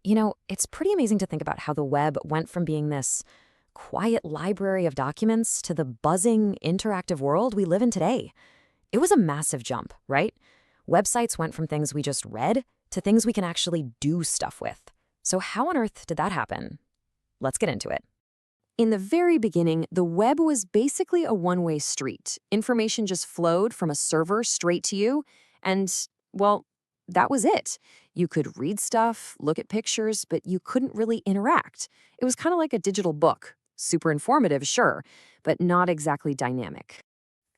It's pretty amazing to think about how the web went from being this quiet library of documents to the buzzing, interactive world we live in today. It was a massive jump, right? Websites went from things we just read to things we can actually do stuff with. So, how on earth did that happen? Let's get into it. In the very beginning, the web was basically a one-way street. Information just flowed from a server straight to you, and, well, that was it. You could read stuff, look at pictures, but you couldn't really interact. It was kind of like a digital book. Super informative, sure, but not exactly dynamic.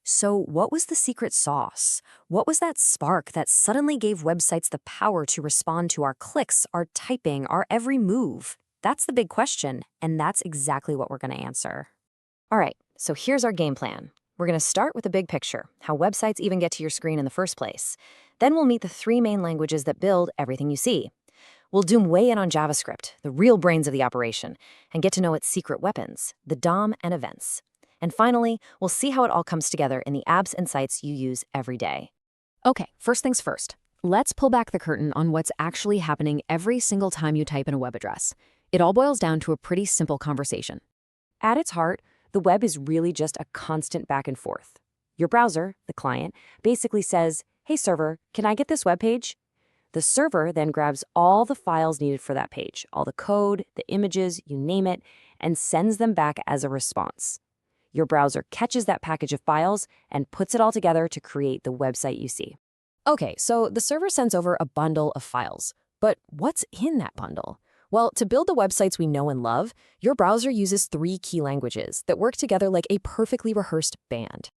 So, what was the secret sauce? What was that spark that suddenly gave websites the power to respond to our clicks, our typing, our every move? That's the big question, and that's exactly what we're going to answer. All right, so here's our game plan. We're going to start with the big picture, how websites even get to your screen in the first place. Then we'll meet the three main languages that build everything you see. We'll weigh in on JavaScript, the real brains of the operation, and get to know its secret weapons, the DOM and events. And finally, we'll see how it all comes together in the apps and sites you use every day. Okay, first things first. Let's pull back the curtain on what's actually happening every single time you type in a web address. It all boils down to a pretty simple conversation. At its heart, the web is really just a constant back and forth. Your browser, the client, basically says, "Hey server, can I get this web page?" The server then grabs all the files needed for that page, all the code, the images, you name it, and sends them back as a response. Your browser catches that package of files and puts it all together to create the website you see. Okay, so the server sends over a bundle of files. But what's in that bundle? Well, to build the websites we know and love, your browser uses three key languages that work together like a perfectly rehearsed band.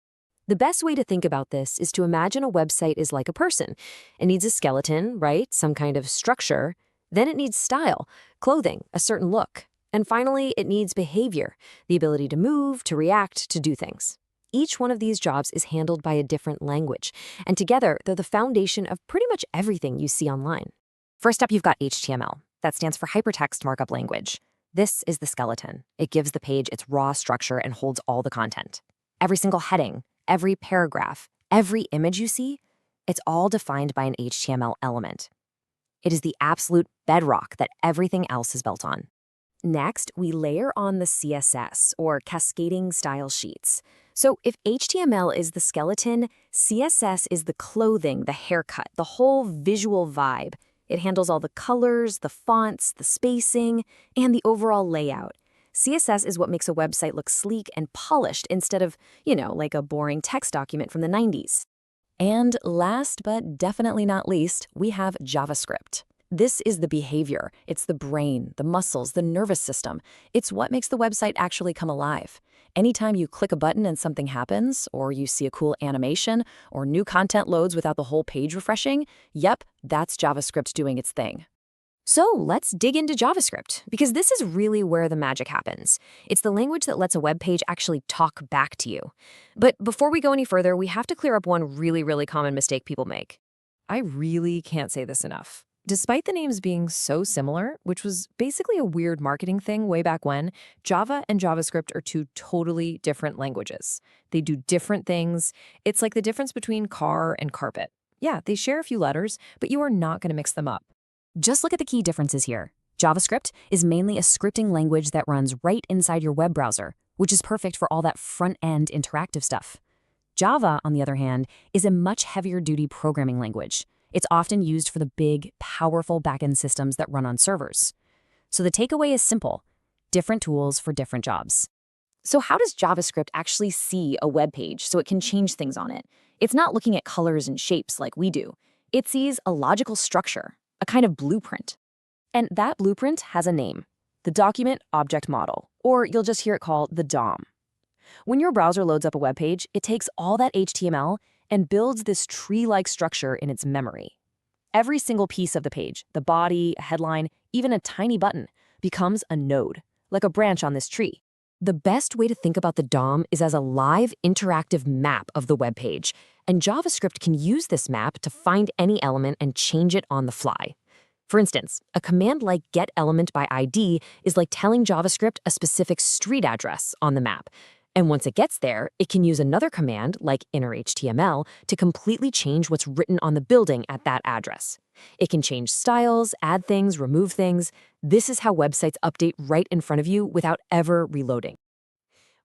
The best way to think about this is to imagine a website is like a person. It needs a skeleton, right? Some kind of structure. Then it needs style, clothing, a certain look. And finally, it needs behavior, the ability to move, to react, to do things. Each one of these jobs is handled by a different language, and together they're the foundation of pretty much everything you see online. First up, you've got HTML. That stands for Hypertext Markup Language. This is the skeleton. It gives the page its raw structure and holds all the content. Every single heading, every paragraph, every image you see, it's all defined by an HTML element. It is the absolute bedrock that everything else is built on. Next, we layer on the CSS, or cascading style sheets. So if HTML is the skeleton, CSS is the clothing, the haircut, the whole visual vibe. It handles all the colors, the fonts, the spacing, and the overall layout. CSS is what makes a website look sleek and polished instead of, like a boring text document from the 90s. And last but definitely not least, we have JavaScript. This is the behavior. It's the brain, the muscles, the nervous system. It's what makes the website actually come alive. Anytime you click a button and something happens, or you see a cool animation, or new content loads without the whole page refreshing, yep, that's JavaScript doing its thing. So let's dig into JavaScript, because this is really where the magic happens. It's the language that lets a web page actually talk back to you. But before we go any further, we have to clear up one really, really common mistake people make. I really can't say this enough. Despite the names being so similar, which was basically a weird marketing thing way back when, Java and JavaScript are two totally different languages. They do different things. It's like the difference between car and carpet. Yeah, they share a few letters, but you are not going to mix them up. Just look at the key differences here. JavaScript is mainly a scripting language that runs right inside your web browser, which is perfect for all that front-end interactive stuff. Java, on the other hand, is a much heavier-duty programming language. It's often used for the big, powerful backend systems that run on servers. So the takeaway is simple: different tools for different jobs. So how does JavaScript actually see a web page so it can change things on it? It's not looking at colors and shapes like we do. It sees a logical structure, a kind of blueprint. And that blueprint has a name: the Document Object Model, or you'll just hear it called the DOM. When your browser loads up a web page, it takes all that HTML and builds this tree-like structure in its memory. Every single piece of the page, the body, a headline, even a tiny button, becomes a node, like a branch on this tree. The best way to think about the DOM is as a live, interactive map of the web page, and JavaScript can use this map to find any element and change it on the fly. For instance, a command like getElementById is like telling JavaScript a specific street address on the map. And once it gets there, it can use another command, like innerHTML, to completely change what's written on the building at that address. It can change styles, add things, remove things. This is how websites update right in front of you without ever reloading.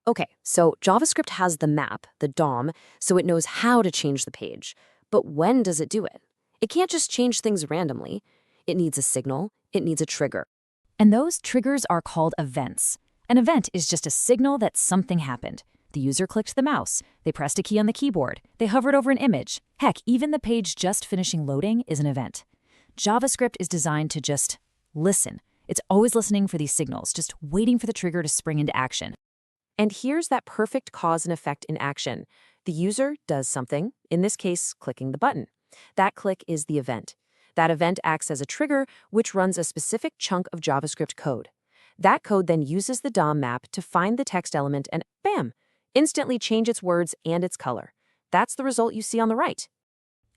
Okay, so JavaScript has the map, the DOM, so it knows how to change the page. But when does it do it? It can't just change things randomly. It needs a signal, it needs a trigger. And those triggers are called events. An event is just a signal that something happened. The user clicked the mouse, they pressed a key on the keyboard, they hovered over an image. Heck, even the page just finishing loading is an event. JavaScript is designed to just listen. It's always listening for these signals, just waiting for the trigger to spring into action. And here's that perfect cause and effect in action. The user does something, in this case, clicking the button. That click is the event. That event acts as a trigger, which runs a specific chunk of JavaScript code. That code then uses the DOM map to find the text element and bam, instantly change its words and its color. That's the result you see on the right.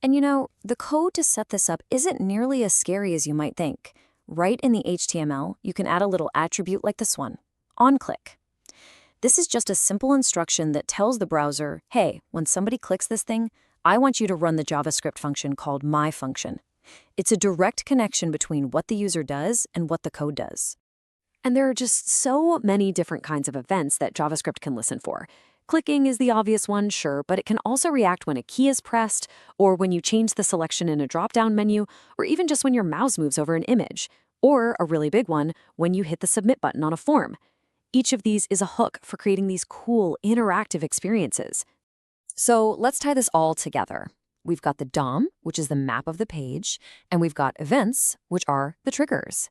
And you know, the code to set this up isn't nearly as scary as you might think. Right in the HTML, you can add a little attribute like this one, onClick. This is just a simple instruction that tells the browser, hey, when somebody clicks this thing, I want you to run the JavaScript function called myFunction. It's a direct connection between what the user does and what the code does. And there are just so many different kinds of events that JavaScript can listen for. Clicking is the obvious one, sure, but it can also react when a key is pressed, or when you change the selection in a drop-down menu, or even just when your mouse moves over an image, or a really big one, when you hit the submit button on a form. Each of these is a hook for creating these cool, interactive experiences. So let's tie this all together. We've got the DOM, which is the map of the page, and we've got events, which are the triggers.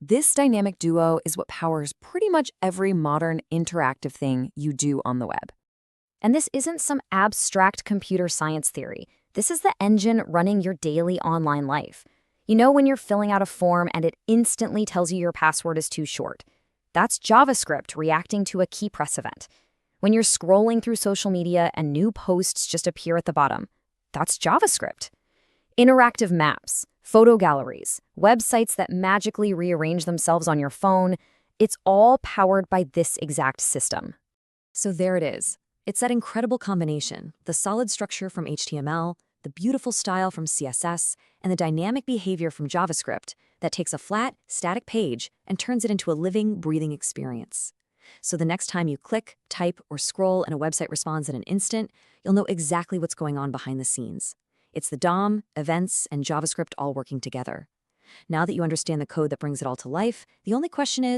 This dynamic duo is what powers pretty much every modern interactive thing you do on the web. And this isn't some abstract computer science theory. This is the engine running your daily online life. You know when you're filling out a form and it instantly tells you your password is too short? That's JavaScript reacting to a key press event. When you're scrolling through social media and new posts just appear at the bottom, that's JavaScript. Interactive maps, photo galleries, websites that magically rearrange themselves on your phone, it's all powered by this exact system. So there it is. It's that incredible combination, the solid structure from HTML, the beautiful style from CSS, and the dynamic behavior from JavaScript that takes a flat, static page and turns it into a living, breathing experience. So the next time you click, type, or scroll and a website responds in an instant, you'll know exactly what's going on behind the scenes. It's the DOM, events, and JavaScript all working together. Now that you understand the code that brings it all to life, the only question is,